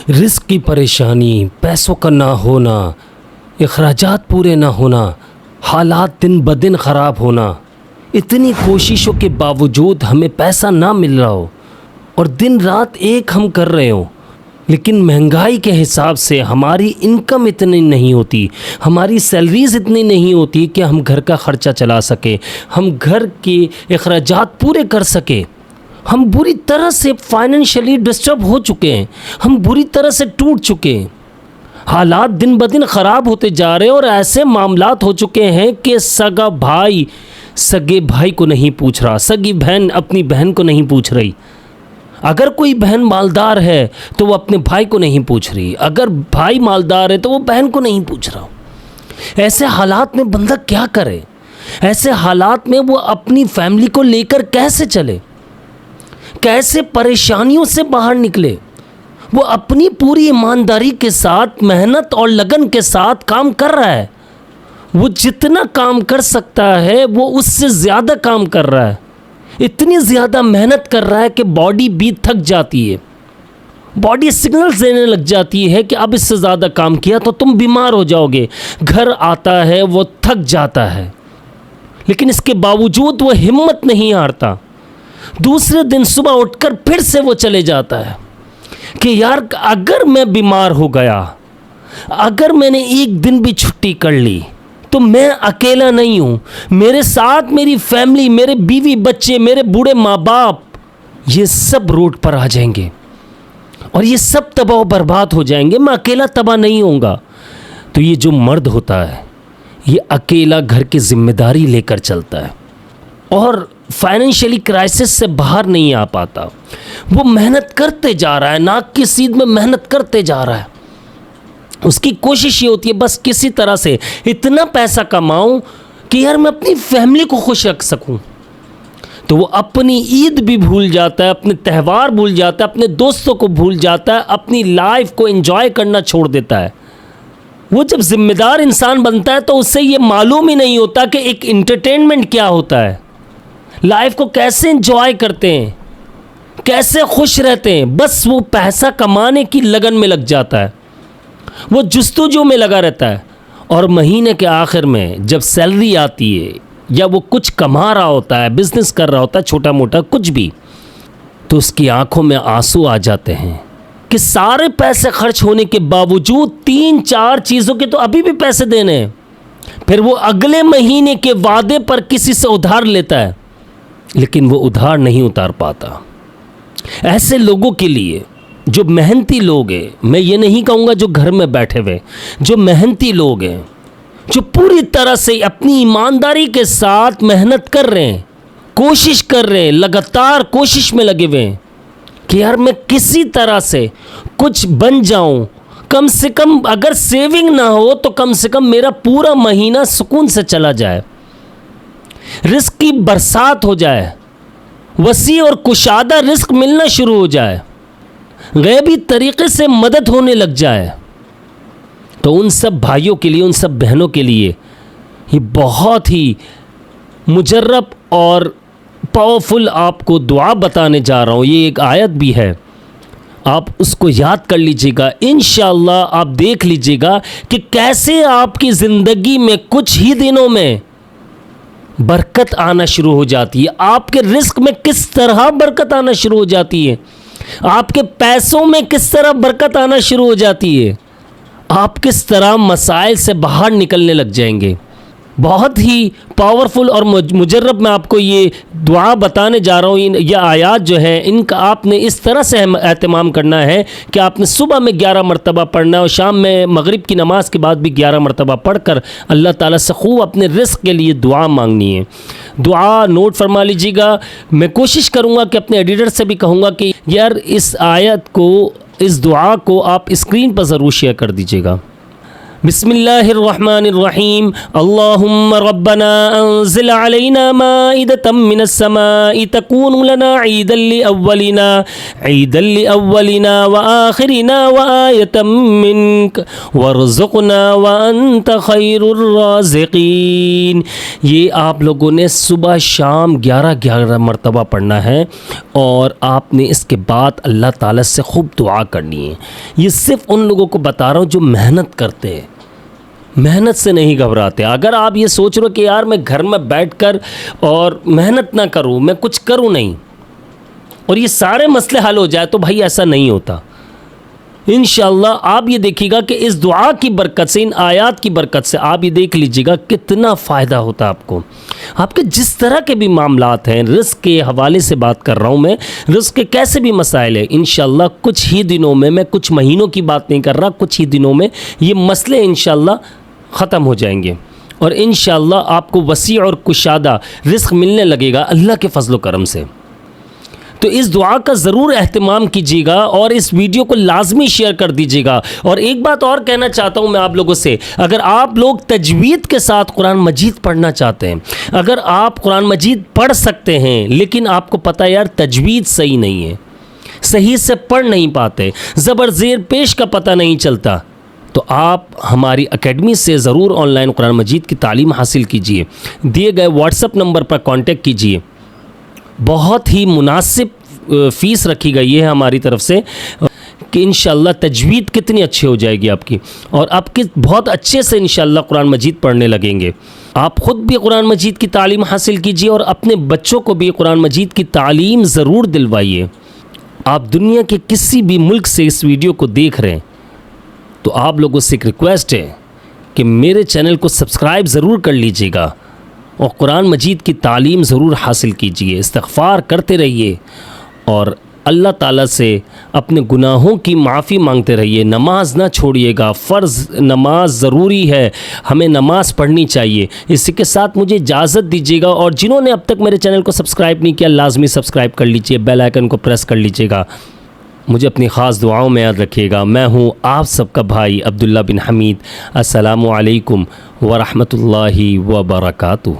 رزق کی پریشانی، پیسوں کا نہ ہونا، اخراجات پورے نہ ہونا، حالات دن بدن خراب ہونا، اتنی کوششوں کے باوجود ہمیں پیسہ نہ مل رہا ہو اور دن رات ایک ہم کر رہے ہوں، لیکن مہنگائی کے حساب سے ہماری انکم اتنی نہیں ہوتی، ہماری سیلریز اتنی نہیں ہوتی کہ ہم گھر کا خرچہ چلا سکیں، ہم گھر کے اخراجات پورے کر سکیں۔ ہم بری طرح سے فائنینشلی ڈسٹرب ہو چکے ہیں، ہم بری طرح سے ٹوٹ چکے ہیں، حالات دن بدن خراب ہوتے جا رہے ہیں، اور ایسے معاملات ہو چکے ہیں کہ سگا بھائی سگے بھائی کو نہیں پوچھ رہا، سگی بہن اپنی بہن کو نہیں پوچھ رہی، اگر کوئی بہن مالدار ہے تو وہ اپنے بھائی کو نہیں پوچھ رہی، اگر بھائی مالدار ہے تو وہ بہن کو نہیں پوچھ رہا۔ ایسے حالات میں بندہ کیا کرے؟ ایسے حالات میں وہ اپنی فیملی کو لے کر کیسے چلے؟ کیسے پریشانیوں سے باہر نکلے؟ وہ اپنی پوری ایمانداری کے ساتھ، محنت اور لگن کے ساتھ کام کر رہا ہے، وہ جتنا کام کر سکتا ہے وہ اس سے زیادہ کام کر رہا ہے، اتنی زیادہ محنت کر رہا ہے کہ باڈی بھی تھک جاتی ہے، باڈی سگنلز دینے لگ جاتی ہے کہ اب اس سے زیادہ کام کیا تو تم بیمار ہو جاؤ گے۔ گھر آتا ہے وہ تھک جاتا ہے، لیکن اس کے باوجود وہ ہمت نہیں ہارتا، دوسرے دن صبح اٹھ کر پھر سے وہ چلے جاتا ہے کہ یار اگر میں بیمار ہو گیا، اگر میں نے ایک دن بھی چھٹی کر لی تو میں اکیلا نہیں ہوں، میرے ساتھ میری فیملی، میرے بیوی بچے، میرے بوڑھے ماں باپ، یہ سب روڈ پر آ جائیں گے اور یہ سب تباہ و برباد ہو جائیں گے، میں اکیلا تباہ نہیں ہوں گا۔ تو یہ جو مرد ہوتا ہے یہ اکیلا گھر کی ذمہ داری لے کر چلتا ہے اور فائنینشلی کرائسس سے باہر نہیں آ پاتا، وہ محنت کرتے جا رہا ہے، ناک کی سیدھ میں محنت کرتے جا رہا ہے، اس کی کوشش یہ ہوتی ہے بس کسی طرح سے اتنا پیسہ کماؤں کہ یار میں اپنی فیملی کو خوش رکھ سکوں، تو وہ اپنی عید بھی بھول جاتا ہے، اپنے تہوار بھول جاتا ہے، اپنے دوستوں کو بھول جاتا ہے، اپنی لائف کو انجوائے کرنا چھوڑ دیتا ہے۔ وہ جب ذمہ دار انسان بنتا ہے تو اس سے یہ معلوم ہی نہیں ہوتا کہ ایک انٹرٹینمنٹ کیا ہوتا ہے، لائف کو کیسے انجوائے کرتے ہیں، کیسے خوش رہتے ہیں، بس وہ پیسہ کمانے کی لگن میں لگ جاتا ہے، وہ جستجو میں لگا رہتا ہے، اور مہینے کے آخر میں جب سیلری آتی ہے یا وہ کچھ کما رہا ہوتا ہے، بزنس کر رہا ہوتا ہے چھوٹا موٹا کچھ بھی، تو اس کی آنکھوں میں آنسو آ جاتے ہیں کہ سارے پیسے خرچ ہونے کے باوجود 3-4 چیزوں کے تو ابھی بھی پیسے دینے ہیں، پھر وہ اگلے مہینے کے وعدے پر کسی سے ادھار لیتا ہے لیکن وہ ادھار نہیں اتار پاتا۔ ایسے لوگوں کے لیے جو محنتی لوگ ہیں، میں یہ نہیں کہوں گا جو گھر میں بیٹھے ہوئے، جو محنتی لوگ ہیں، جو پوری طرح سے اپنی ایمانداری کے ساتھ محنت کر رہے ہیں، کوشش کر رہے ہیں، لگاتار کوشش میں لگے ہوئے ہیں کہ یار میں کسی طرح سے کچھ بن جاؤں، کم سے کم اگر سیونگ نہ ہو تو کم سے کم میرا پورا مہینہ سکون سے چلا جائے، رزق کی برسات ہو جائے، وسیع اور کشادہ رزق ملنا شروع ہو جائے، غیبی طریقے سے مدد ہونے لگ جائے، تو ان سب بھائیوں کے لیے، ان سب بہنوں کے لیے یہ بہت ہی مجرب اور پاورفل آپ کو دعا بتانے جا رہا ہوں۔ یہ ایک آیت بھی ہے، آپ اس کو یاد کر لیجئے گا، انشاءاللہ آپ دیکھ لیجئے گا کہ کیسے آپ کی زندگی میں کچھ ہی دنوں میں برکت آنا شروع ہو جاتی ہے، آپ کے رزق میں کس طرح برکت آنا شروع ہو جاتی ہے، آپ کے پیسوں میں کس طرح برکت آنا شروع ہو جاتی ہے، آپ کس طرح مسائل سے باہر نکلنے لگ جائیں گے۔ بہت ہی پاورفل اور مجرب میں آپ کو یہ دعا بتانے جا رہا ہوں، یہ آیات جو ہیں ان کا آپ نے اس طرح سے اہتمام کرنا ہے کہ آپ نے صبح میں 11 مرتبہ پڑھنا ہے اور شام میں مغرب کی نماز کے بعد بھی 11 مرتبہ پڑھ کر اللہ تعالیٰ سے خوب اپنے رزق کے لیے دعا مانگنی ہے۔ دعا نوٹ فرما لیجیے گا، میں کوشش کروں گا کہ اپنے ایڈیٹر سے بھی کہوں گا کہ یار اس آیت کو، اس دعا کو آپ اسکرین پر ضرور شیئر کر دیجیے گا۔ بسم اللہ الرحمن الرحیم اللہم ربنا انزل علینا مائدۃ من السماء تکون لنا عیدا لأولنا وآخرنا وآیۃ منک وارزقنا وانت خیر الرازقین۔ یہ آپ لوگوں نے صبح شام 11 مرتبہ پڑھنا ہے اور آپ نے اس کے بعد اللہ تعالیٰ سے خوب دعا کرنی ہے۔ یہ صرف ان لوگوں کو بتا رہا ہوں جو محنت کرتے ہیں، محنت سے نہیں گھبراتے۔ اگر آپ یہ سوچ رہے ہو کہ یار میں گھر میں بیٹھ کر اور محنت نہ کروں، میں کچھ کروں نہیں اور یہ سارے مسئلے حل ہو جائے، تو بھائی ایسا نہیں ہوتا۔ انشاءاللہ آپ یہ دیکھیے گا کہ اس دعا کی برکت سے، ان آیات کی برکت سے آپ یہ دیکھ لیجیے گا کتنا فائدہ ہوتا ہے آپ کو۔ آپ کے جس طرح کے بھی معاملات ہیں، رزق کے حوالے سے بات کر رہا ہوں میں، رزق کے کیسے بھی مسائل ہیں، انشاءاللہ کچھ ہی دنوں میں کچھ مہینوں کی بات نہیں کر رہا، کچھ ہی دنوں میں یہ مسئلے انشاءاللہ ختم ہو جائیں گے اور انشاءاللہ آپ کو وسیع اور کشادہ رزق ملنے لگے گا اللہ کے فضل و کرم سے۔ تو اس دعا کا ضرور اہتمام کیجیے گا اور اس ویڈیو کو لازمی شیئر کر دیجیے گا۔ اور ایک بات اور کہنا چاہتا ہوں میں آپ لوگوں سے، اگر آپ لوگ تجوید کے ساتھ قرآن مجید پڑھنا چاہتے ہیں، اگر آپ قرآن مجید پڑھ سکتے ہیں لیکن آپ کو پتہ یار تجوید صحیح نہیں ہے، صحیح سے پڑھ نہیں پاتے، زبر زیر پیش کا پتہ نہیں چلتا، تو آپ ہماری اکیڈمی سے ضرور آن لائن قرآن مجید کی تعلیم حاصل کیجیے۔ دیے گئے واٹس اپ نمبر پر کانٹیکٹ کیجیے۔ بہت ہی مناسب فیس رکھی گئی ہے ہماری طرف سے کہ انشاءاللہ تجوید کتنی اچھی ہو جائے گی آپ کی، اور آپ کے بہت اچھے سے انشاءاللہ قرآن مجید پڑھنے لگیں گے۔ آپ خود بھی قرآن مجید کی تعلیم حاصل کیجیے اور اپنے بچوں کو بھی قرآن مجید کی تعلیم ضرور دلوائیے۔ آپ دنیا کے کسی بھی ملک سے اس ویڈیو کو دیکھ رہے ہیں تو آپ لوگوں سے ایک ریکویسٹ ہے کہ میرے چینل کو سبسکرائب ضرور کر لیجیے گا اور قرآن مجید کی تعلیم ضرور حاصل کیجیے، استغفار کرتے رہیے اور اللہ تعالیٰ سے اپنے گناہوں کی معافی مانگتے رہیے۔ نماز نہ چھوڑیے گا، فرض نماز ضروری ہے، ہمیں نماز پڑھنی چاہیے۔ اسی کے ساتھ مجھے اجازت دیجیے گا، اور جنہوں نے اب تک میرے چینل کو سبسکرائب نہیں کیا لازمی سبسکرائب کر لیجیے، بیل آئیکن کو پریس کر لیجیے گا۔ مجھے اپنی خاص دعاؤں میں یاد رکھیے گا۔ میں ہوں آپ سب کا بھائی عبداللہ بن حمید۔ السلام علیکم ورحمۃ اللہ وبرکاتہ۔